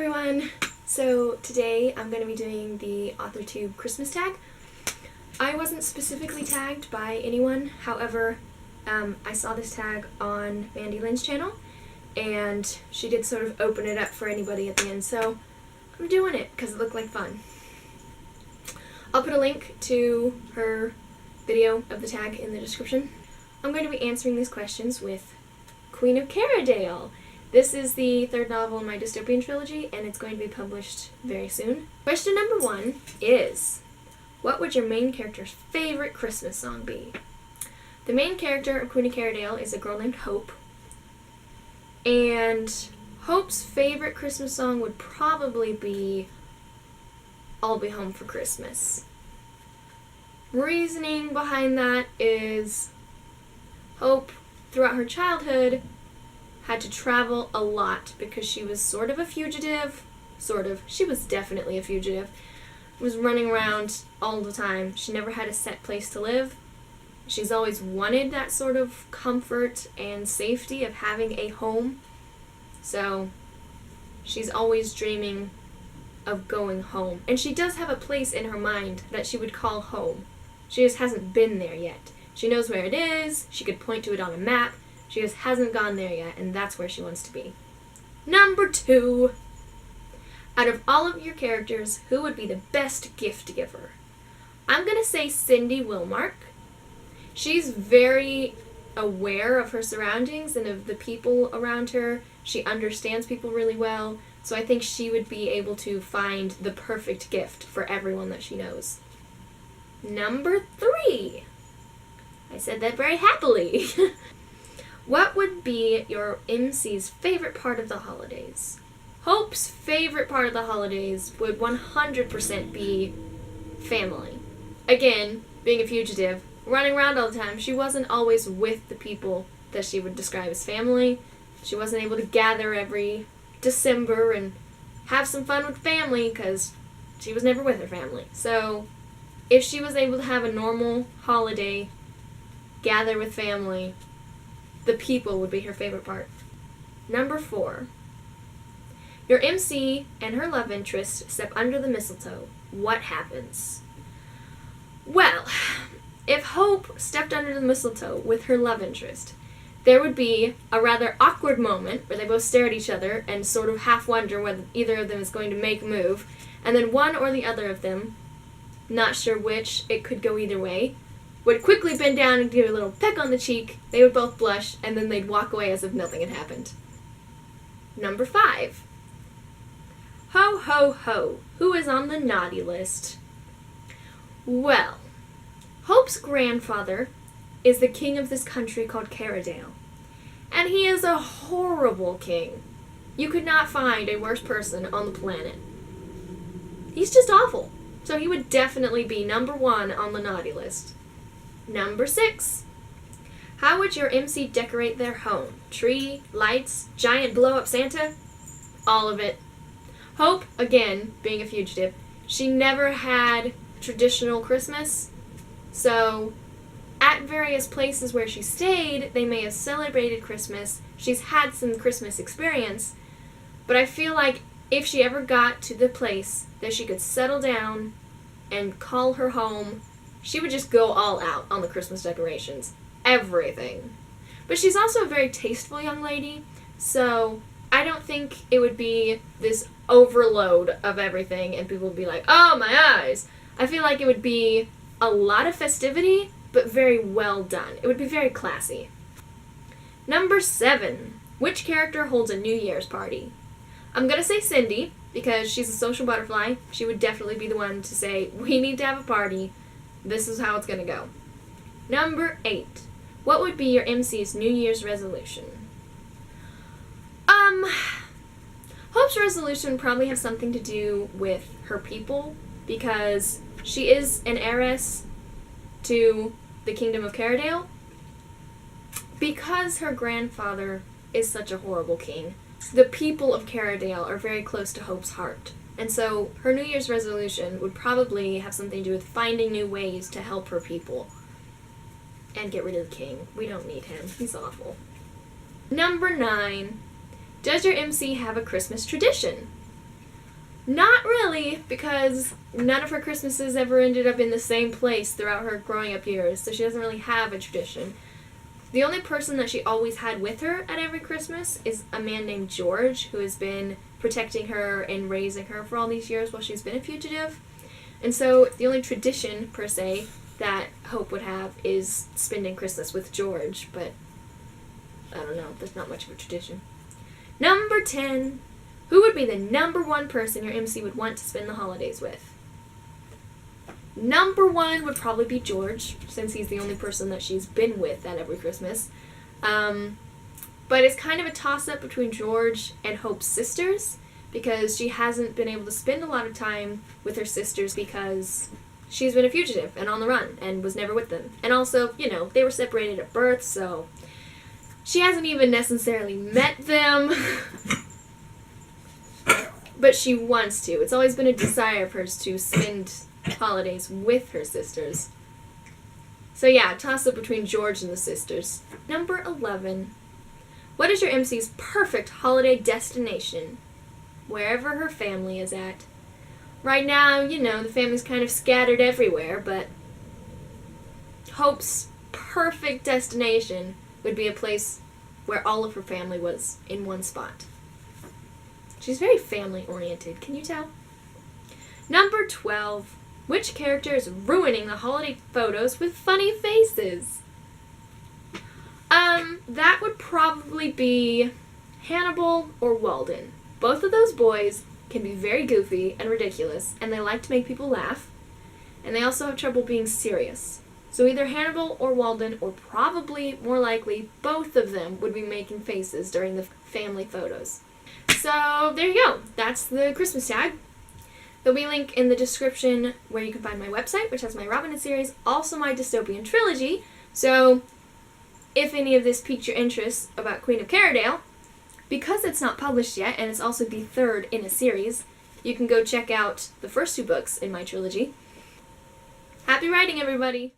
everyone! So today I'm going to be doing the Authortube Christmas tag. I wasn't specifically tagged by anyone, however, I saw this tag on Mandy Lynn's channel, and she did sort of open it up for anybody at the end, so I'm doing it because it looked like fun. I'll put a link to her video of the tag in the description. I'm going to be answering these questions with Queen of Caradale. This is the third novel in my dystopian trilogy, and it's going to be published very soon. Question number 1 is, what would your main character's favorite Christmas song be? The main character of Queen of Caradale is a girl named Hope, and Hope's favorite Christmas song would probably be I'll Be Home for Christmas. Reasoning behind that is Hope, throughout her childhood, had to travel a lot because she was sort of a fugitive. She was definitely a fugitive. Was running around all the time. She never had a set place to live. She's always wanted that sort of comfort and safety of having a home. So she's always dreaming of going home. And she does have a place in her mind that she would call home. She just hasn't been there yet. She knows where it is. She could point to it on a map. She just hasn't gone there yet, and that's where she wants to be. Number 2. Out of all of your characters, who would be the best gift giver? I'm going to say Cindy Wilmark. She's very aware of her surroundings and of the people around her. She understands people really well, so I think she would be able to find the perfect gift for everyone that she knows. Number 3. I said that very happily. What would be your MC's favorite part of the holidays? Hope's favorite part of the holidays would 100% be family. Again, being a fugitive, running around all the time, she wasn't always with the people that she would describe as family. She wasn't able to gather every December and have some fun with family because she was never with her family. So if she was able to have a normal holiday, gather with family, the people would be her favorite part. Number 4. Your MC and her love interest step under the mistletoe. What happens? Well, if Hope stepped under the mistletoe with her love interest, there would be a rather awkward moment where they both stare at each other and sort of half wonder whether either of them is going to make a move, and then one or the other of them, not sure which, it could go either way, would quickly bend down and give a little peck on the cheek. They would both blush, and then they'd walk away as if nothing had happened. Number 5. Ho, ho, ho. Who is on the naughty list? Well, Hope's grandfather is the king of this country called Caradale, and he is a horrible king. You could not find a worse person on the planet. He's just awful, so he would definitely be number 1 on the naughty list. Number 6. How would your MC decorate their home? Tree, lights, giant blow-up Santa? All of it. Hope, again, being a fugitive, she never had traditional Christmas, so at various places where she stayed, they may have celebrated Christmas. She's had some Christmas experience, but I feel like if she ever got to the place that she could settle down and call her home, she would just go all out on the Christmas decorations. Everything. But she's also a very tasteful young lady, so I don't think it would be this overload of everything and people would be like, oh, my eyes. I feel like it would be a lot of festivity, but very well done. It would be very classy. Number 7. Which character holds a New Year's party? I'm going to say Cindy, because she's a social butterfly. She would definitely be the one to say, we need to have a party. This is how it's going to go. Number 8. What would be your MC's New Year's resolution? Hope's resolution probably has something to do with her people, because she is an heiress to the Kingdom of Caradale. Because her grandfather is such a horrible king, the people of Caradale are very close to Hope's heart. And so her New Year's resolution would probably have something to do with finding new ways to help her people. And get rid of the king. We don't need him. He's awful. Number 9. Does your MC have a Christmas tradition? Not really, because none of her Christmases ever ended up in the same place throughout her growing up years, so she doesn't really have a tradition. The only person that she always had with her at every Christmas is a man named George, who has been protecting her and raising her for all these years while she's been a fugitive. And so the only tradition, per se, that Hope would have is spending Christmas with George, but I don't know, there's not much of a tradition. Number 10. Who would be the number one person your MC would want to spend the holidays with? Number 1 would probably be George, since he's the only person that she's been with at every Christmas. But it's kind of a toss-up between George and Hope's sisters, because she hasn't been able to spend a lot of time with her sisters because she's been a fugitive and on the run and was never with them. And also, they were separated at birth, so she hasn't even necessarily met them. But she wants to. It's always been a desire of hers to spend holidays with her sisters. So yeah, toss up between George and the sisters. Number 11. What is your MC's perfect holiday destination? Wherever her family is at. Right now, the family's kind of scattered everywhere, but Hope's perfect destination would be a place where all of her family was in one spot. She's very family-oriented, can you tell? Number 12. Which character is ruining the holiday photos with funny faces? That would probably be Hannibal or Walden. Both of those boys can be very goofy and ridiculous, and they like to make people laugh, and they also have trouble being serious. So either Hannibal or Walden, or probably, more likely, both of them would be making faces during the family photos. So there you go. That's the Christmas tag. There'll be a link in the description where you can find my website, which has my Robin Hood series, also my dystopian trilogy. So if any of this piqued your interest about Queen of Caradale, because it's not published yet, and it's also the third in a series, you can go check out the first 2 books in my trilogy. Happy writing, everybody!